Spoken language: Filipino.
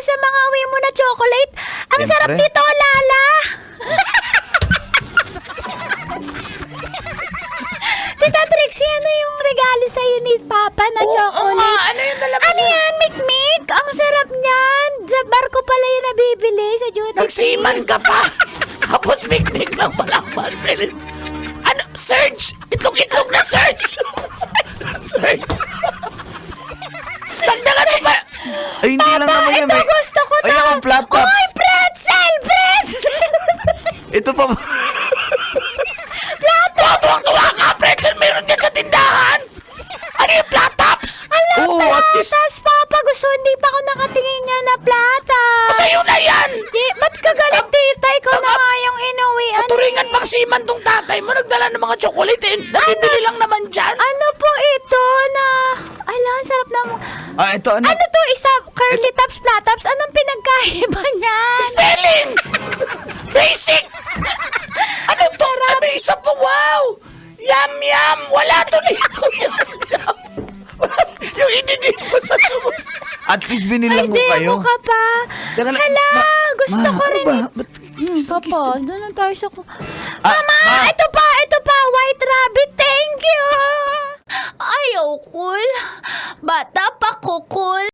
sa mga uwi mo na chocolate. Ang Siyempre. sarap nito, Lala. Tita Trixie, ano yung regalo sa'yo ni Papa na chocolate? Ano yung nalabas? Ano yan, Mikmik? Ang sarap niyan. Sa barko pala yung nabibili sa duty free. Nagsiman ka pa. Tapos miknik lang pala ang baril. Ano? Search! Itlog na search! Search! Dagdagan mo ba? Ay, hindi lang naman yan. Ito gusto ko Ay, ang flat tops. Oy, pretzel! Pretzel! Ito pa. Tuwang-tuwa ka, pretzel meron din sa tindahan! Ano yung flat tops? Oo, at least. Platas, Papa. Gusto, hindi pa ako nakatingin niya na platas. Sa'yo na yan! Ba't ka galit, tita? Ikaw na nga yung inuwian. Turingan pang siman tong tatay mo. Nagdala ng mga chocolate. Nabibili lang naman dyan. Ano po ito na... Ala, ang sarap na mo. Ito, ano? Ano to? Isa, curly tops, flat tops? Anong pinagkaiba niyan? Spelling! Basic! Ano to? Ano isa pa? Wow! Yum, yum! Wala to dito. Yum, yum. Yung inidip mo sa tubo. At least binilang mo Ay, kayo. demo ka pa. Teka lang, Hala, gusto ko ano rin. ba? Ba't- Papa, doon tayo sa... Ah. Mama,